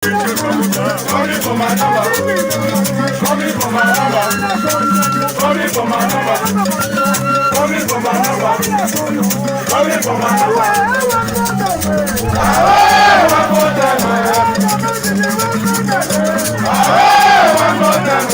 Coming for my number. Coming for my number. Coming for my number. Coming for my number. Coming for my number. One more time. One more time. One more time.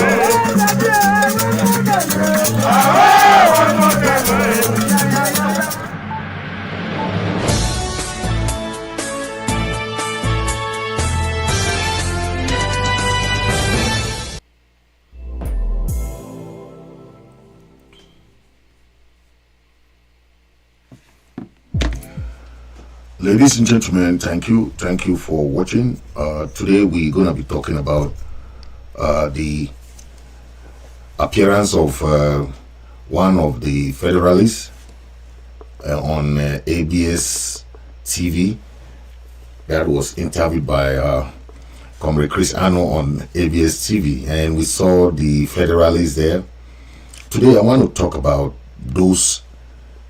Ladies and gentlemen, thank you for watching. Today we're going to be talking about the appearance of one of the federalists on ABS TV that was interviewed by Comrade Chris Ano on ABS TV, and we saw the federalists there. Today I want to talk about those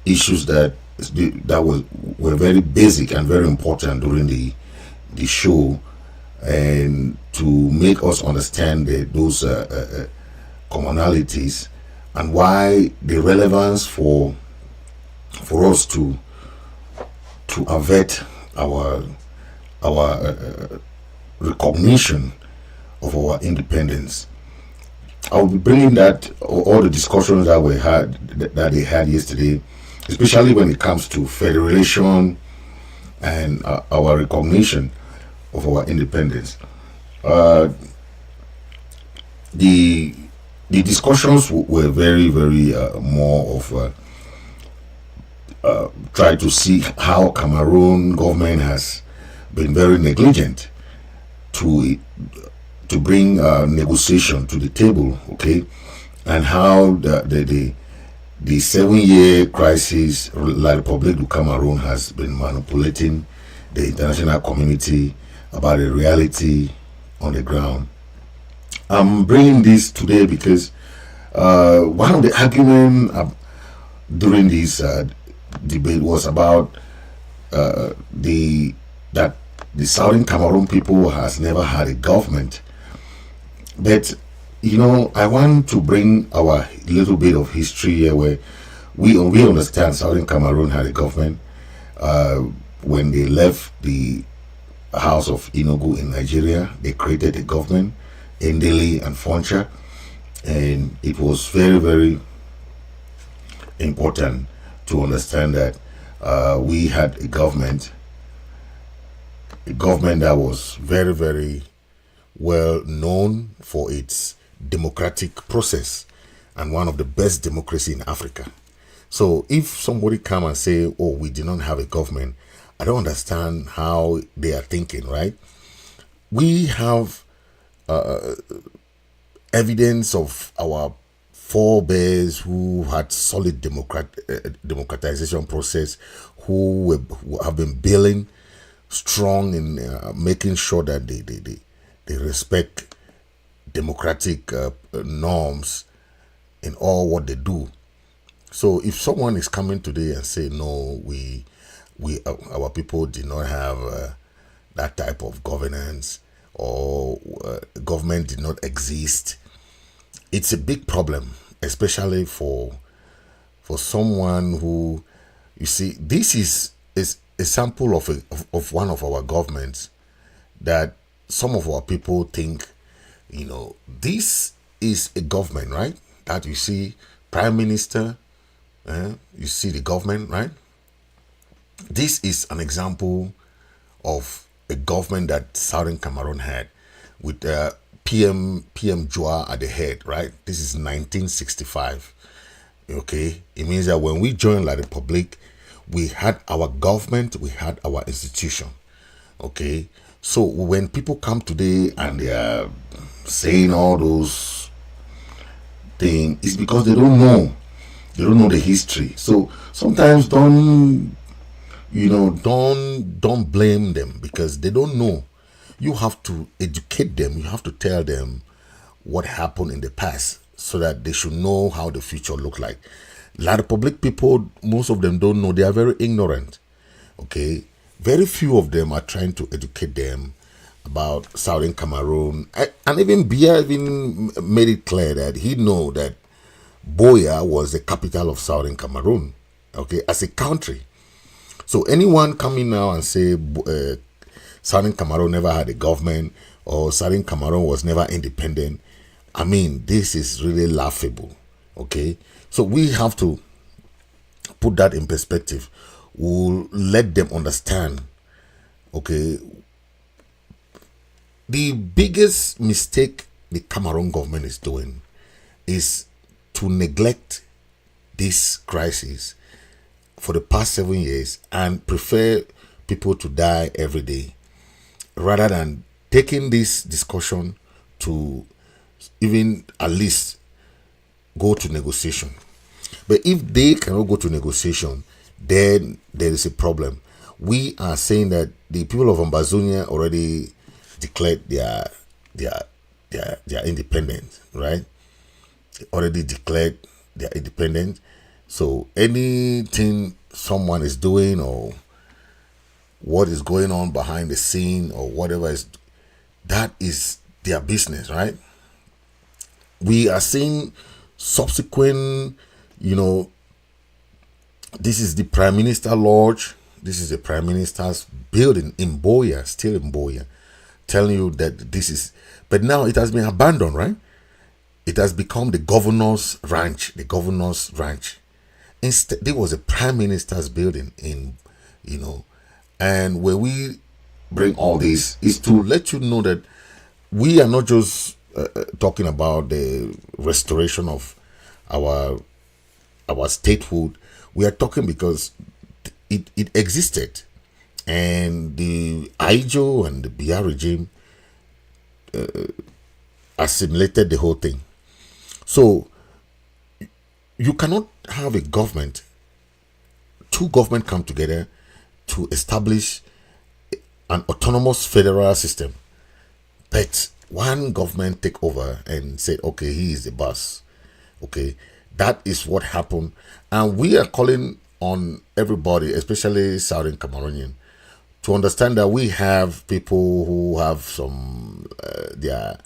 issues that were very basic and very important during the show, and to make us understand those commonalities and why the relevance for us to avert our recognition of our independence. I will be bringing that all the discussions that they had yesterday, especially when it comes to federation and our recognition of our independence. The discussions were very more of try to see how Cameroon government has been very negligent to bring negotiation to the table, okay, and how the 7-year crisis La République du Cameroon has been manipulating the international community about the reality on the ground. I'm bringing this today because one of the arguments during this debate was about that the Southern Cameroon people has never had a government. But you know, I want to bring our little bit of history here, where we understand Southern Cameroon had a government when they left the House of Enugu in Nigeria. They created a government, Ndeli and Foncha, and it was very important to understand that we had a government that was very well known for its democratic process and one of the best democracy in Africa. So if somebody come and say, oh, we did not have a government, I don't understand how they are thinking, right? We have evidence of our forebears who had solid democratization process, who have been building strong in making sure that they respect democratic norms in all what they do. So if someone is coming today and say, no, our people did not have that type of governance, or government did not exist, it's a big problem, especially for someone who, you see, this is a sample of one of our governments that some of our people think, you know, this is a government, right? That you see prime minister, you see the government, right? This is an example of a government that Southern Cameroon had, with PM Joa at the head, right? This is 1965. Okay, it means that when we joined La République, we had our government, we had our institution. Okay, so when people come today and they are saying all those things, it's because they don't know the history. So sometimes don't blame them because they don't know. You have to educate them. You have to tell them what happened in the past so that they should know how the future look like. La République people, most of them don't know. They are very ignorant. Okay, very few of them are trying to educate them about Southern Cameroon, and even Biya even made it clear that he know that Buea was the capital of Southern Cameroon, okay, as a country. So anyone coming now and say Southern Cameroon never had a government or Southern Cameroon was never independent, I mean, this is really laughable, okay? So we have to put that in perspective. We'll let them understand, okay? The biggest mistake the Cameroon government is doing is to neglect this crisis for the past 7 years and prefer people to die every day rather than taking this discussion to even at least go to negotiation. But if they cannot go to negotiation, then there is a problem. We are saying that the people of Ambazonia already declared their independence, right? They already declared their independence. So anything someone is doing or what is going on behind the scene or whatever that is their business, right? We are seeing subsequent, this is the Prime Minister Lodge. This is the Prime Minister's building in Buea, still in Buea, telling you that this is, but now it has been abandoned, right? It has become the governor's ranch, Instead, there was a Prime Minister's building and when we bring all this is to let you know that we are not just talking about the restoration of our statehood. We are talking because it existed, and the Ijo and the Biya regime assimilated the whole thing. So you cannot have a government, two governments come together to establish an autonomous federal system, but one government take over and say, okay, he is the boss. Okay, that is what happened. And we are calling on everybody, especially Southern Cameroonian, to understand that we have people who have some their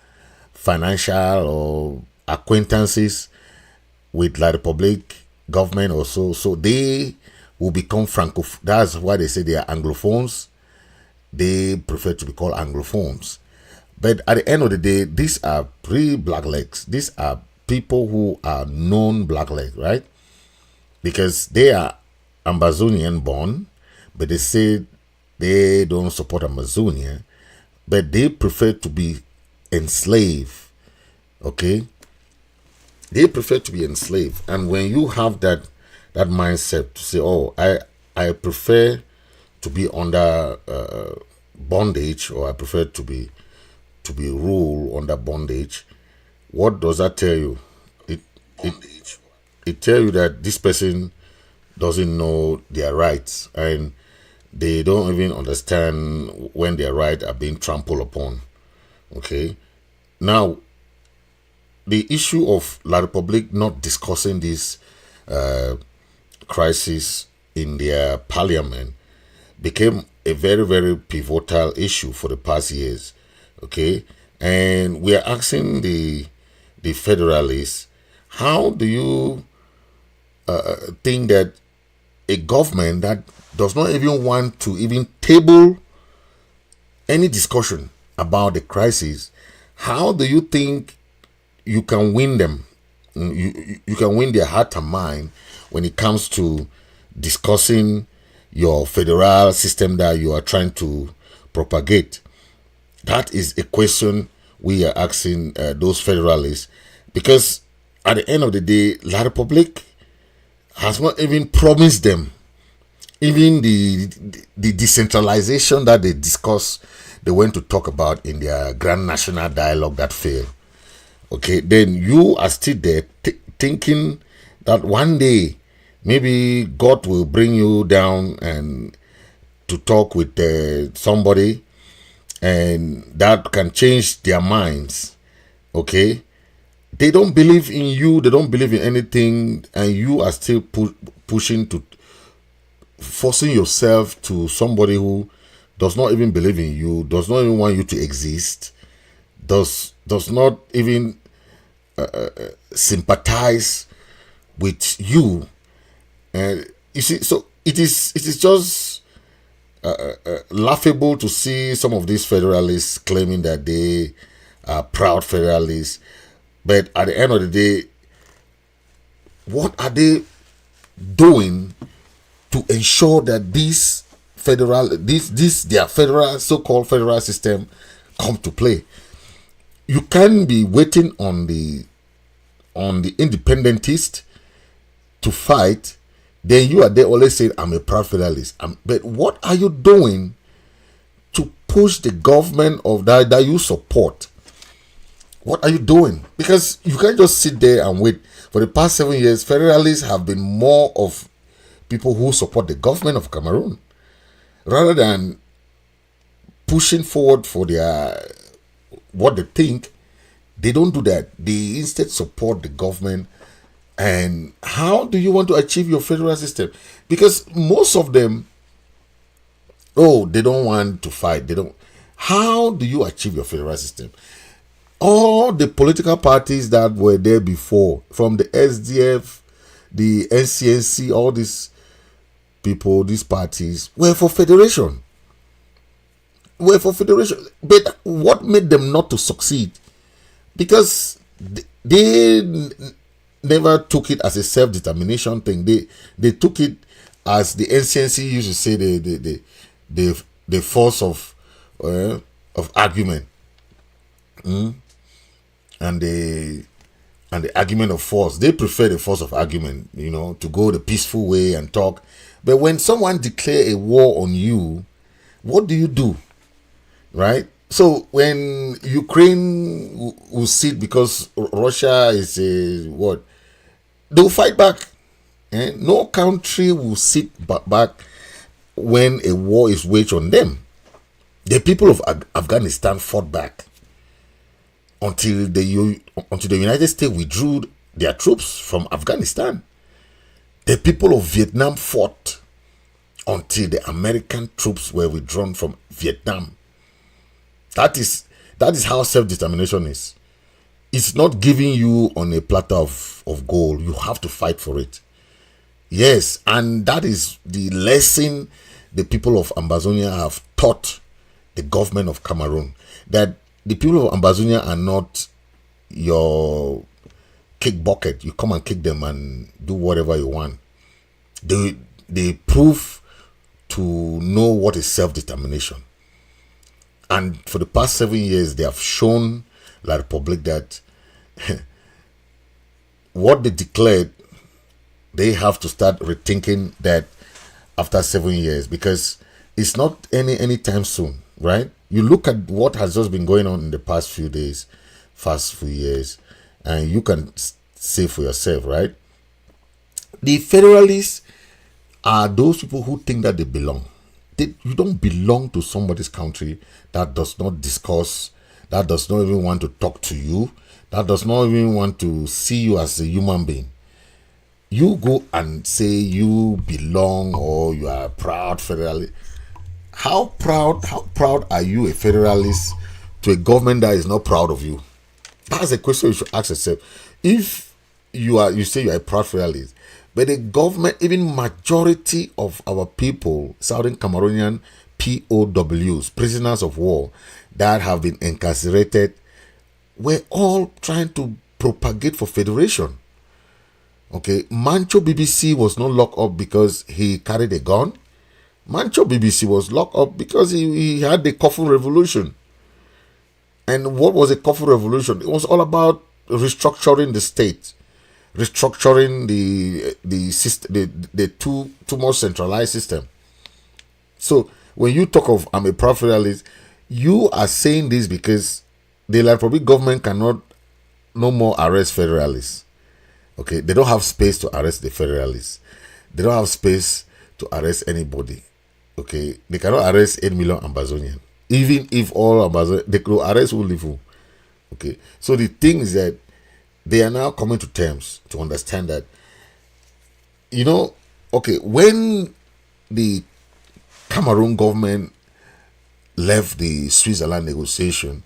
financial or acquaintances with La Republic government also, so they will become that's why they say they are Anglophones. They prefer to be called Anglophones. But at the end of the day, these are pre-blacklegs. These are people who are known blackleg, right? Because they are Ambazonian born, but they say they don't support Ambazonia, but they prefer to be enslaved, okay? They prefer to be enslaved. And when you have that mindset to say, oh, I prefer to be under bondage, or I prefer to be ruled under bondage, what does that tell you? It tells you that this person doesn't know their rights, and they don't even understand when their rights are being trampled upon. Okay, now the issue of La Republic not discussing this crisis in their parliament became a very, very pivotal issue for the past years. Okay, and we are asking the federalists, how do you think that a government that does not even want to even table any discussion about the crisis, how do you think you can win them? You can win their heart and mind when it comes to discussing your federal system that you are trying to propagate? That is a question we are asking those federalists, because at the end of the day, La Republic has not even promised them even the decentralization that they discussed, they went to talk about in their grand national dialogue that failed. Okay, then you are still there thinking that one day maybe God will bring you down and to talk with somebody, and that can change their minds. Okay, they don't believe in you, they don't believe in anything, and you are still pushing to forcing yourself to somebody who does not even believe in you, does not even want you to exist, does not even sympathize with you. And you see, so it is just laughable to see some of these federalists claiming that they are proud federalists, but at the end of the day, what are they doing to ensure that this their federal, so-called federal system come to play? You can't be waiting on the independentist to fight, then you are there always saying, I'm a proud federalist. But what are you doing to push the government of that you support? What are you doing? Because you can't just sit there and wait. For the past 7 years, federalists have been more of people who support the government of Cameroon rather than pushing forward for their what they think. They don't do that. They instead support the government. And how do you want to achieve your federal system? Because most of them, they don't want to fight. They don't. How do you achieve your federal system? All the political parties that were there before, from the SDF, the NCNC, all these people, these parties, were for federation. But what made them not to succeed? Because they never took it as a self-determination thing. They took it as the NCNC used to say, the force of argument. And the argument of force. They prefer the force of argument, to go the peaceful way and talk. But when someone declare a war on you, what do? Right? So when Ukraine will sit because Russia is they'll fight back. No country will sit back when a war is waged on them. The people of Afghanistan fought back until the United States withdrew their troops from Afghanistan. The people of Vietnam fought until the American troops were withdrawn from Vietnam. That is how self-determination is. It's not giving you on a platter of gold. You have to fight for it. Yes, and that is the lesson the people of Ambazonia have taught the government of Cameroon. That the people of Ambazonia are not your kick bucket. You come and kick them and do whatever you want. They prove to know what is self-determination. And for the past 7 years, they have shown La Republic that what they declared, they have to start rethinking that after 7 years, because it's not any time soon, right? You look at what has just been going on in the past few days, past few years, and you can say for yourself, right? The federalists are those people who think that they belong. You don't belong to somebody's country that does not discuss, that does not even want to talk to you, that does not even want to see you as a human being. You go and say you belong or you are a proud federalist. How proud are you a federalist to a government that is not proud of you? That's a question you should ask yourself. If you say you are a proud federalist, but the government, even majority of our people, Southern Cameroonian POWs, prisoners of war, that have been incarcerated, we're all trying to propagate for federation. Okay, Mancho BBC was not locked up because he carried a gun. Mancho BBC was locked up because he had the coffin revolution. And what was a coffin revolution? It was all about restructuring the state, restructuring the system, the too much centralized system. So when you talk of I'm a proud federalist, you are saying this because the Republic government cannot no more arrest federalists. Okay, they don't have space to arrest the federalists. They don't have space to arrest anybody. Okay, they cannot arrest 8 million Ambazonians. Even if all Ambazonians, they could arrest who live who. Okay, so the thing is that they are now coming to terms to understand that, okay, when the Cameroon government left the Switzerland negotiation,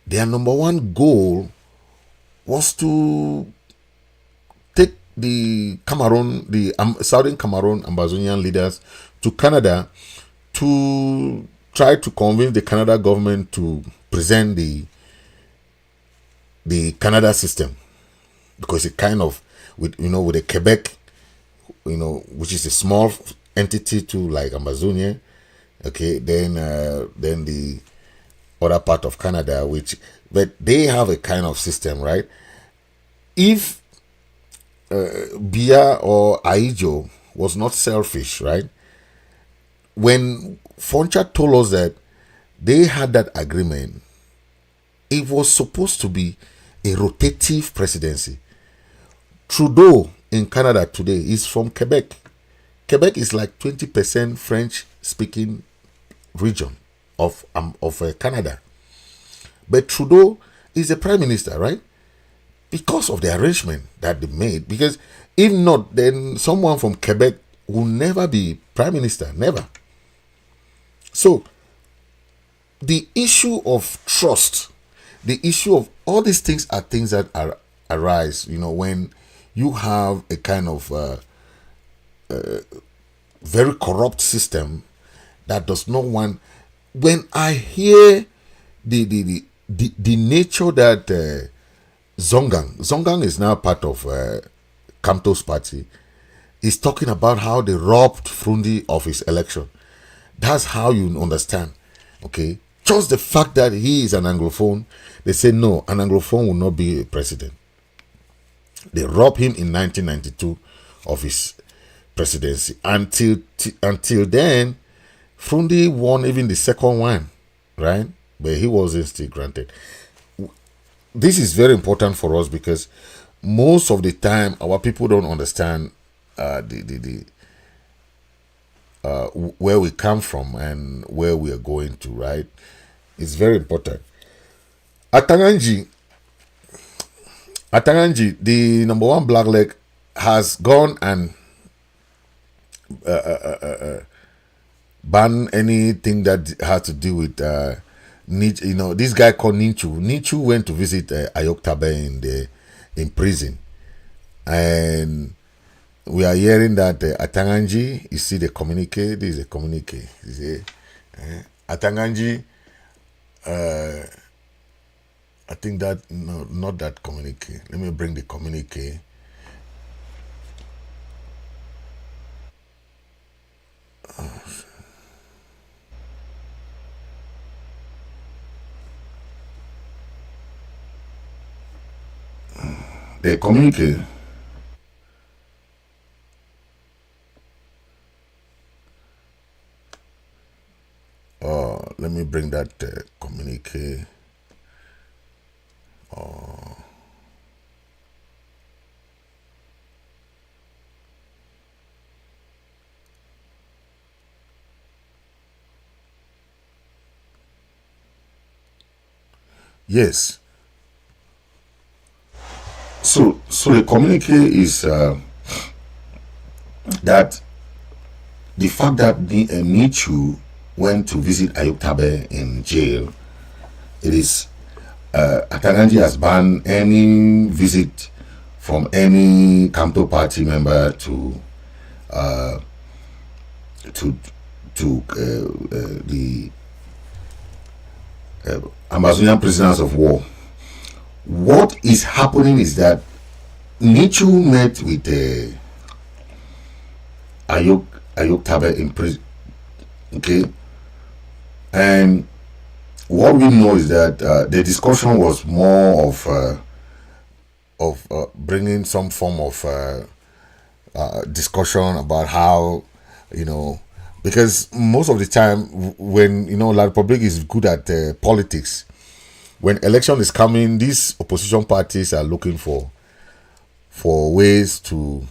their number one goal was to take the Cameroon, the Southern Cameroon Ambazonian leaders to Canada to try to convince the Canada government to present the Canada system, because it kind of with with the Quebec, which is a small entity to like Ambazonia, okay, then the other part of Canada, but they have a kind of system, right? If Bia or Aijo was not selfish, right? When Foncha told us that they had that agreement, it was supposed to be a rotative presidency. Trudeau in Canada today is from Quebec. Quebec is like 20% French-speaking region of Canada. But Trudeau is the prime minister, right? Because of the arrangement that they made. Because if not, then someone from Quebec will never be prime minister, never. So, the issue of trust, the issue of all these things are things that arise, when you have a kind of very corrupt system that does not want. When I hear the nature that Zongang is now part of Kamto's party, is talking about how they robbed Frundi of his election. That's how you understand, okay? Just the fact that he is an Anglophone, they say no, an Anglophone will not be a president. They robbed him in 1992 of his presidency. Until then, Frundi won even the second one, right? But he wasn't still granted. This is very important for us because most of the time our people don't understand where we come from and where we are going to, right? It's very important. Atanganji, the number one black leg, has gone and banned anything that has to do with this guy called Ninchu. Ninchu went to visit Ayok Tabe in prison, and we are hearing that Atanganji, you see the communique. This is a communique. You see, Atanganji. I think that no, not that communique. Let me bring the communique. The communique. Let me bring that communique. Yes. So the communique is that the fact that Nichu went to visit Ayok Tabe in jail, it is Atanganji has banned any visit from any Kamto party member to the Ambazonian prisoners of war. What is happening is that Nichu met with Ayok Tabe in prison, okay, and what we know is that the discussion was more of bringing some form of discussion about how, because most of the time when La Republic is good at politics, when election is coming, these opposition parties are looking for ways to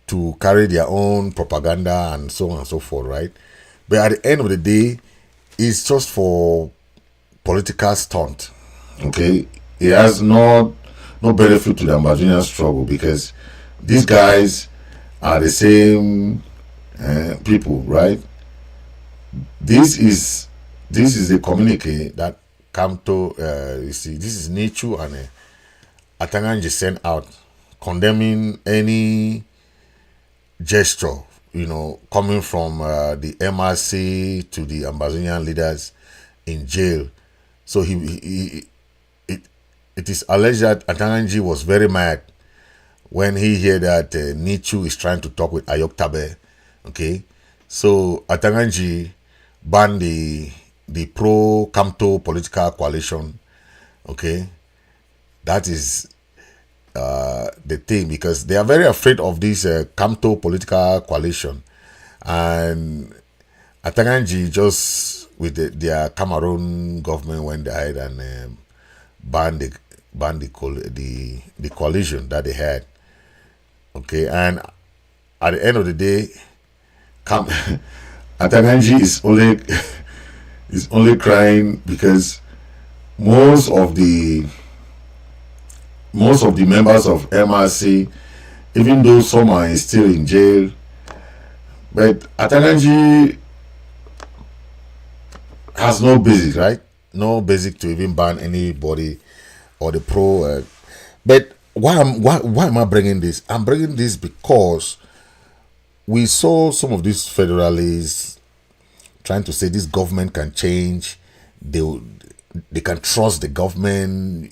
to carry their own propaganda and so on and so forth, right? But at the end of the day, it's just for political stunt. Okay, it has no benefit to the Ambazonian struggle, because these guys are the same people, right? This is a communique that Kamto, you see, this is Nichu and Atanganji sent out condemning any gesture, coming from the MRC to the Ambazonian leaders in jail. So it is alleged that Atanganji was very mad when he heard that Nichu is trying to talk with Ayok Tabe. Okay, so Atanganji banned the pro Kamto political coalition. Okay, that is the thing, because they are very afraid of this Kamto political coalition, and Atanganji just with their Cameroon government went ahead and banned the coalition that they had. Okay, and at the end of the day, Atanganji is only crying because most of the members of MRC, even though some are still in jail, but Atanganji has no basic, right? No basic to even ban anybody or the pro. But why am I bringing this? I'm bringing this because we saw some of these federalists trying to say this government can change. They can trust the government.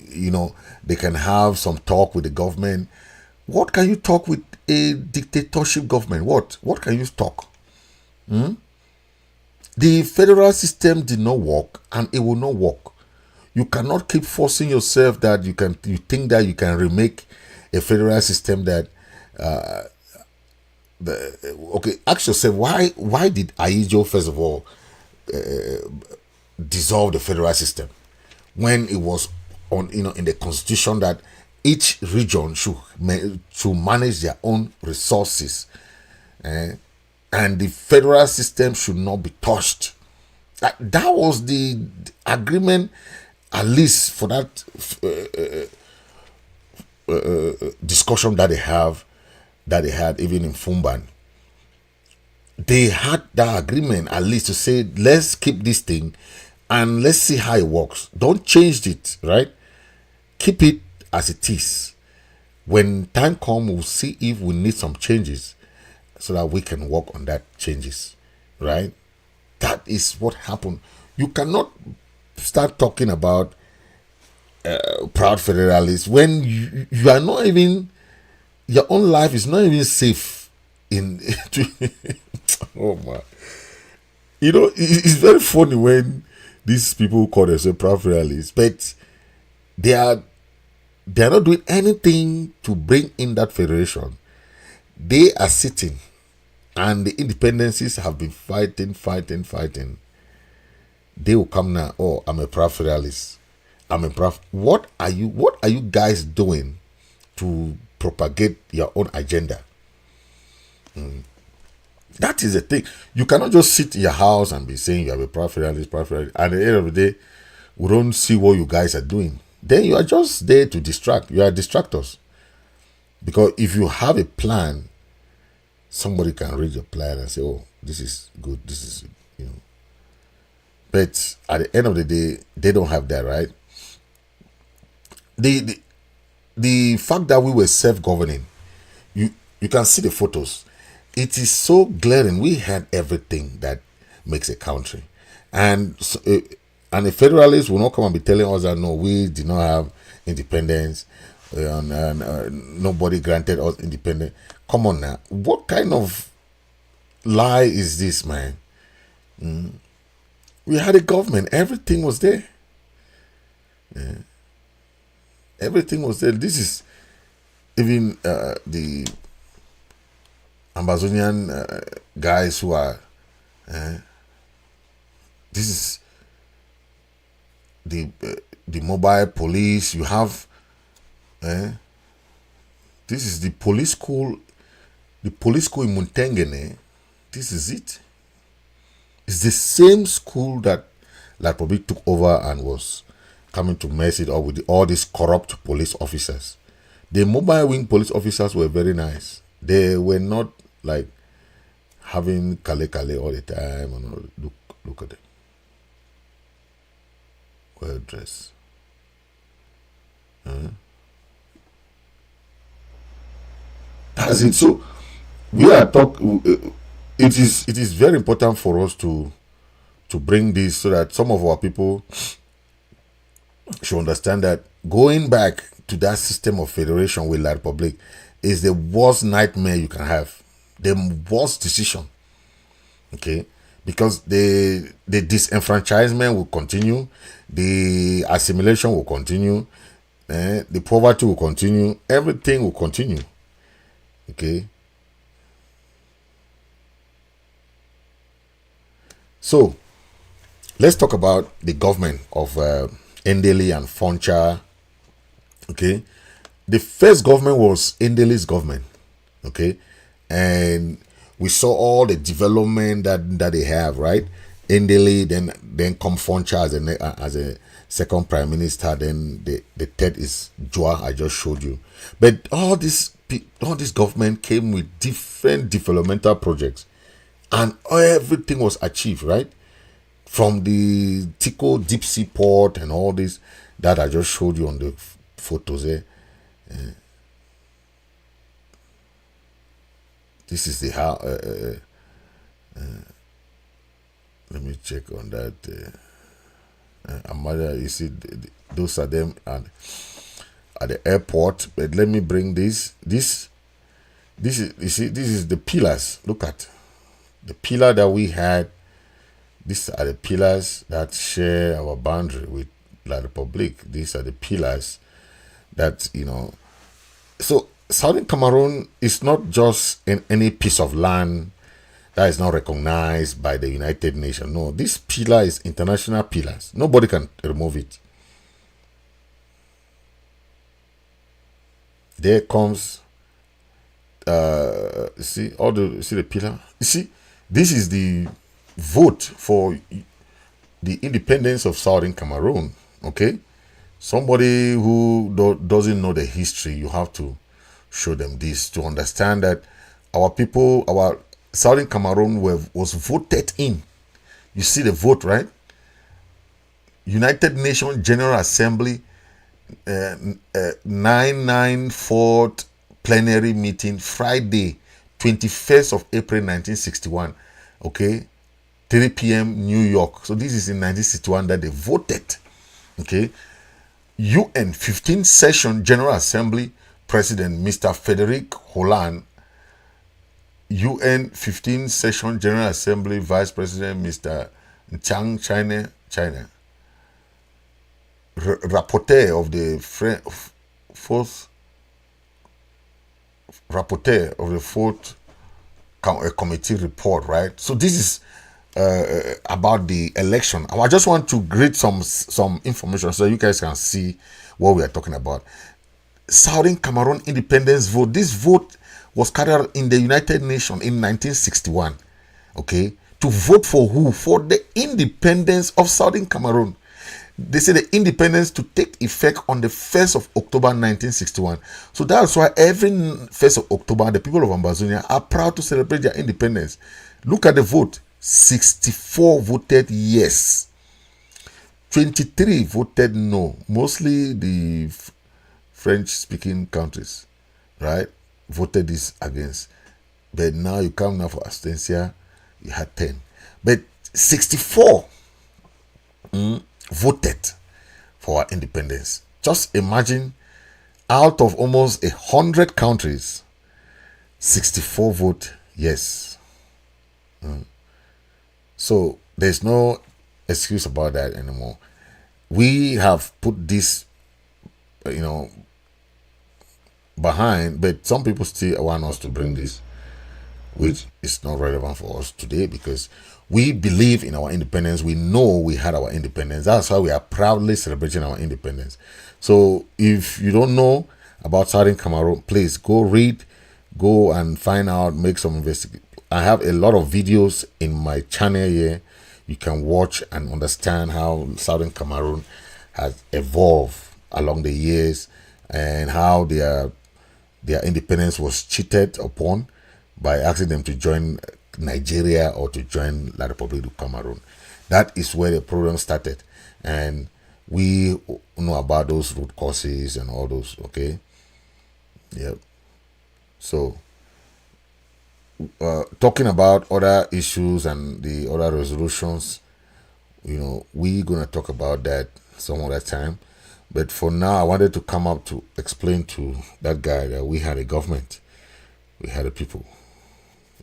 They can have some talk with the government. What can you talk with a dictatorship government? What can you talk? The federal system did not work, and it will not work. You cannot keep forcing yourself that you think that you can remake a federal system that okay, ask yourself, why did Aijo first of all dissolve the federal system when it was on in the constitution that each region should manage their own resources, and the federal system should not be touched. That was the agreement, at least for that discussion that they had even in Fumban. They had that agreement at least to say, let's keep this thing and let's see how it works. Don't change it, right? Keep it as it is. When time comes, we'll see if we need some changes so that we can work on that changes, right? That is what happened. You cannot start talking about proud federalists when you are not even, your own life is not even safe in oh my, it's very funny when these people call themselves proud federalists, but they are not doing anything to bring in that federation. They are sitting, and the independencies have been fighting. They will come now, oh, I'm a proud federalist, I'm a proud. What are you guys doing to propagate your own agenda? That is the thing. You cannot just sit in your house and be saying you have a proud federalist. And at the end of the day, we don't see what you guys are doing. Then you are just there to distract. You are distractors. Because if you have a plan, somebody can read your plan and say, oh, this is good, this is, But at the end of the day, they don't have that, right? The fact that we were self-governing, you can see the photos. It is so glaring. We had everything that makes a country. And the federalists will not come and be telling us that, no, we did not have independence, and nobody granted us independence. Come on now. What kind of lie is this, man? We had a government. Everything was there. Yeah. Everything was there. This is even the Ambazonian guys who are... this is the mobile police. You have... this is the police school. The police school in Muntengene. This is it. It's the same school that probably took over and was coming to mess it up with all these corrupt police officers. The mobile wing police officers were very nice. They were not like having kale all the time and Look at them. Well dressed. As it so, we are talking. It is very important for us to bring this so that some of our people should understand that going back to that system of federation with La Republic is the worst nightmare you can have, the worst decision. Okay, because the disenfranchisement will continue, the assimilation will continue, the poverty will continue, everything will continue. Okay. So let's talk about the government of Ndeli and Foncha. Okay, the first government was Ndeli's government. Okay, and we saw all the development that they have, right? Ndeli, then come Foncha as a second prime minister. Then the third is Joa, I just showed you. But all this government came with different developmental projects, and everything was achieved, right? From the Tico deep sea port and all this that I just showed you on the photos there. This is the how. Let me check on that. Amada, you see, those are them at the airport. But let me bring this. This is, you see, this is the pillars. Look at the pillar that we had. These are the pillars that share our boundary with La Republic. These are the pillars that, you know. So Southern Cameroon is not just in any piece of land that is not recognized by the United Nations. No, this pillar is international pillars. Nobody can remove it. There comes, see the pillar. You see, this is the vote for the independence of Southern Cameroon. Okay, somebody who doesn't know the history, you have to show them this to understand that our people, our Southern Cameroon was voted in. You see the vote, right? United Nations General Assembly 994th plenary meeting, Friday 21st of April 1961. Okay, 3 p.m. New York. So this is in 1961 that they voted. Okay, UN 15th session General Assembly President Mr. Frederick Holland. UN 15th session General Assembly Vice President Mr. Chang China. Rapporteur of the fourth committee report, right? So this is about the election. I just want to read some information so you guys can see what we are talking about. Southern Cameroon independence vote. This vote was carried out in the United Nations in 1961. Okay, to vote for who? For the independence of Southern Cameroon. They say the independence to take effect on the 1st of October 1961. So that's why every 1st of October, the people of Ambazonia are proud to celebrate their independence. Look at the vote. 64 voted yes. 23 voted no. Mostly the French-speaking countries, right, voted this against. But now you come now for abstention, you had 10. But 64 voted for our independence. Just imagine, out of almost 100 countries, 64 vote yes. So there's no excuse about that anymore. We have put this, behind, but some people still want us to bring this, which is not relevant for us today because we believe in our independence. We know we had our independence. That's why we are proudly celebrating our independence. So if you don't know about Southern Cameroon, please go read, go and find out, make some investigation. I have a lot of videos in my channel here. You can watch and understand how Southern Cameroon has evolved along the years and how their independence was cheated upon by asking them to join Nigeria or to join La Republic of Cameroon. That is where the problem started, and we know about those root causes and all those. Okay, yeah. So, talking about other issues and the other resolutions, we're gonna talk about that some other time. But for now, I wanted to come up to explain to that guy that we had a government, we had a people,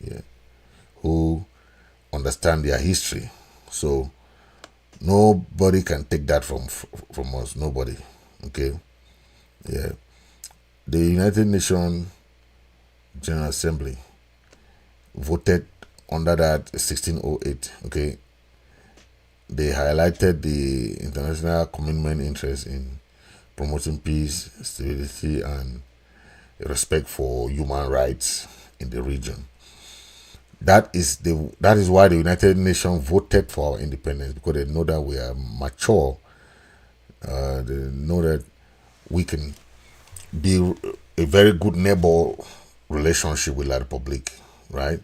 yeah, who understand their history. So nobody can take that from us. Nobody. Okay. Yeah. The United Nations General Assembly voted under that 1608. Okay. They highlighted the international commitment interest in promoting peace, stability, and respect for human rights in the region. That is why the United Nations voted for our independence, because they know that we are mature. They know that we can be a very good neighbor relationship with La Republic, right?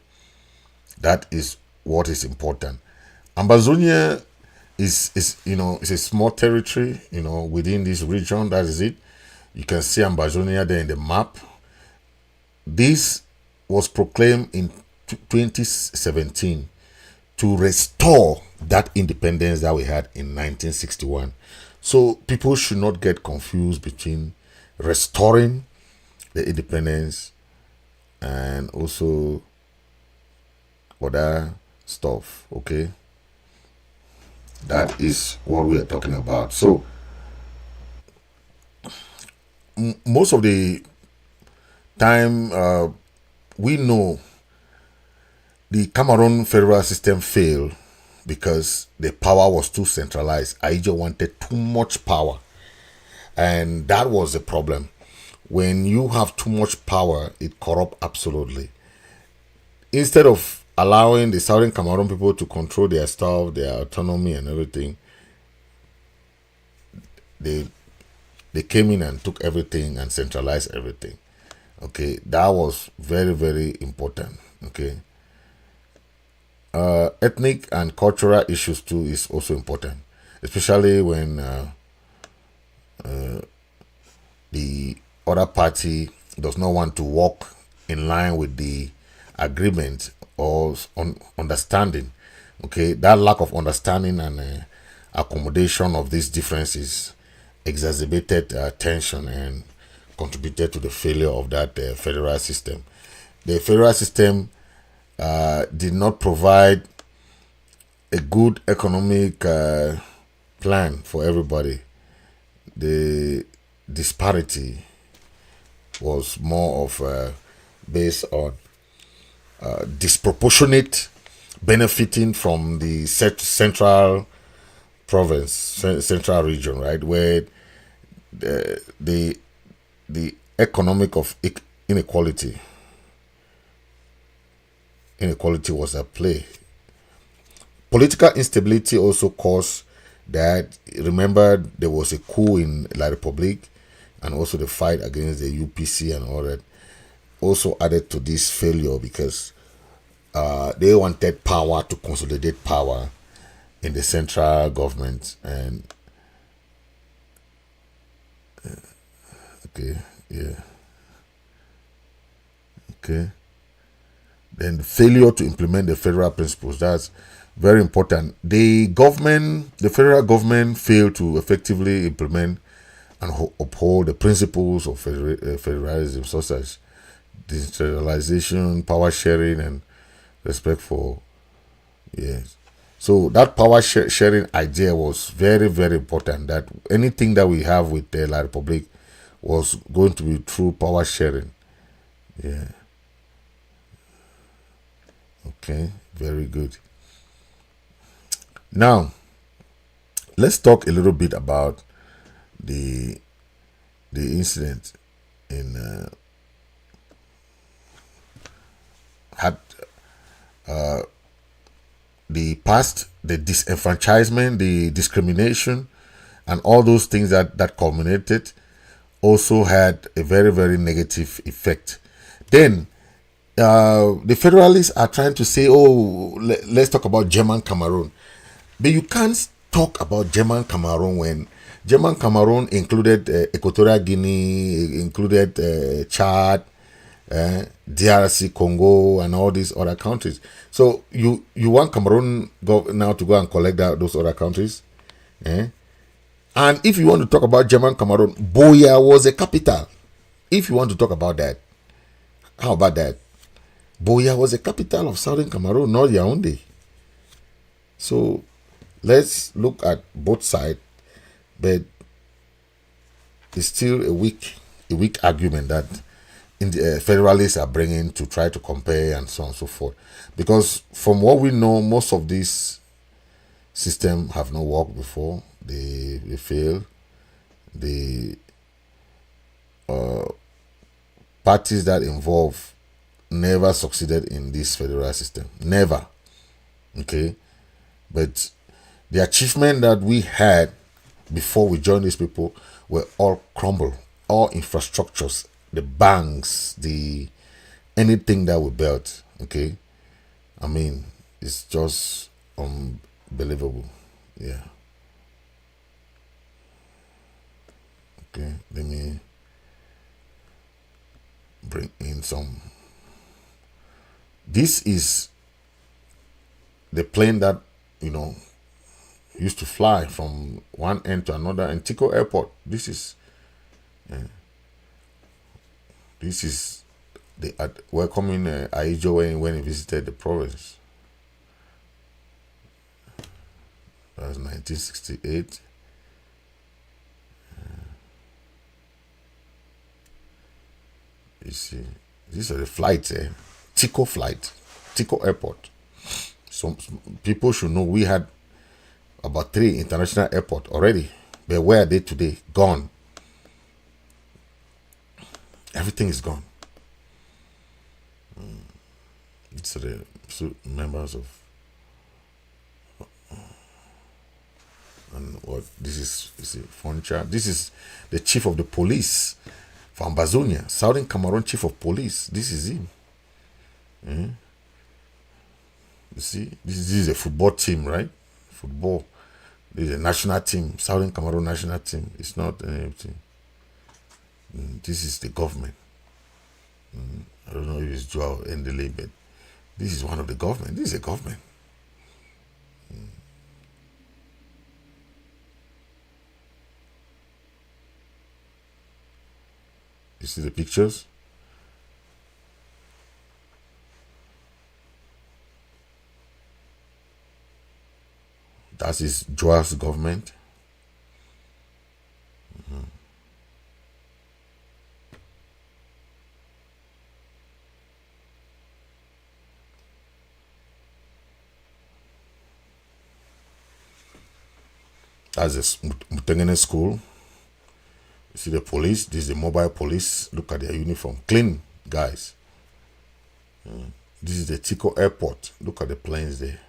That is what is important. Ambazonia is it's a small territory, within this region. That is it. You can see Ambazonia there in the map. This was proclaimed in 2017 to restore that independence that we had in 1961. So people should not get confused between restoring the independence and also other stuff. Okay, that is what we are talking about. So most of the time, we know the Cameroon federal system failed because the power was too centralized. Aija wanted too much power, and that was the problem. When you have too much power, it corrupts absolutely. Instead of allowing the Southern Cameroon people to control their stuff, their autonomy and everything, they came in and took everything and centralized everything. Okay, that was very, very important. Okay. Ethnic and cultural issues too is also important, especially when the other party does not want to walk in line with the agreement or understanding. Okay, that lack of understanding and accommodation of these differences exacerbated tension and contributed to the failure of that federal system. The federal system did not provide a good economic plan for everybody. The disparity was more of based on disproportionate benefiting from the central province, central region, right, where the economic of inequality was at play. Political instability also caused that. Remember, there was a coup in La Republique, and also the fight against the UPC and all that also added to this failure, because they wanted power to consolidate power in the central government. And okay, yeah, okay. Then the failure to implement the federal principles, that's very important. The federal government failed to effectively implement and uphold the principles of federalism, such as decentralization, power sharing, and respect for, yes. So that power sharing idea was very, very important, that anything that we have with the La Republique was going to be through power sharing. Yeah. Okay, very good. Now, let's talk a little bit about the incident in the past, the disenfranchisement, the discrimination, and all those things that culminated also had a very, very negative effect. Then the Federalists are trying to say, oh, let's talk about German Cameroon. But you can't talk about German Cameroon when German Cameroon included Equatorial Guinea, included Chad, DRC, Congo, and all these other countries. So you want Cameroon now to go and collect those other countries? Eh? And if you want to talk about German Cameroon, Boya was a capital. If you want to talk about that, how about that? Boya was a capital of Southern Cameroon, not Yaoundé. So let's look at both sides, but it's still a weak argument that federalists are bringing to try to compare and so on and so forth. Because from what we know, most of these systems have not worked before. They fail. The parties that involve never succeeded in this federal system. Never. Okay? But the achievement that we had before we joined these people were all crumbled. All infrastructures, the banks, anything that we built. Okay? I mean, it's just unbelievable. Yeah. Okay, let me bring in some. This is the plane that, used to fly from one end to another, Antico Airport. This is the welcoming Aijo when he visited the province. That was 1968. You see, these are the flights, Tico flight, Tico Airport. Some people should know we had about 3 international airports already. But where are they today? Gone. Everything is gone. These are the members of. And what this is Foncha. This is the chief of the police for Ambazonia, Southern Cameroon chief of police. This is him. You see, this is a football team, right? Football. This is a national team, Southern Cameroon national team. It's not anything. This is the government. I don't know if it's Joao Endele, but this is one of the government. This is a government. You see the pictures? That is Joa's government. That's a Mutengene school. You see the police. This is the mobile police. Look at their uniform. Clean guys. This is the Tico Airport. Look at the planes there.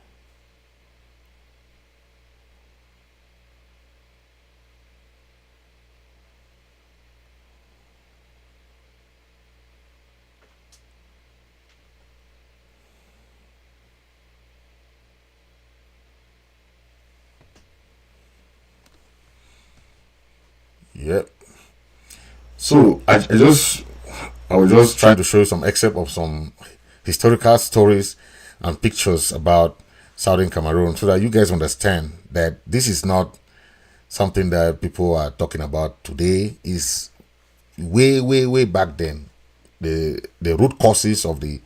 Yep. So I was just trying to show you some excerpt of some historical stories and pictures about Southern Cameroon so that you guys understand that this is not something that people are talking about today. Is way back then the root causes of the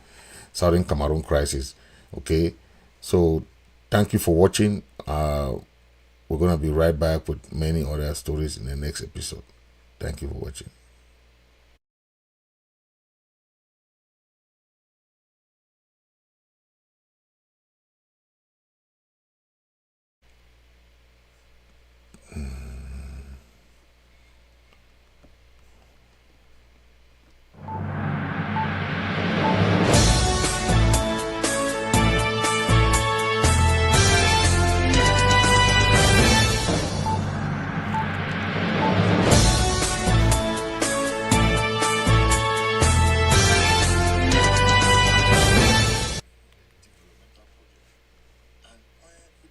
Southern Cameroon crisis. Okay, so thank you for watching. We're gonna be right back with many other stories in the next episode. Thank you for watching.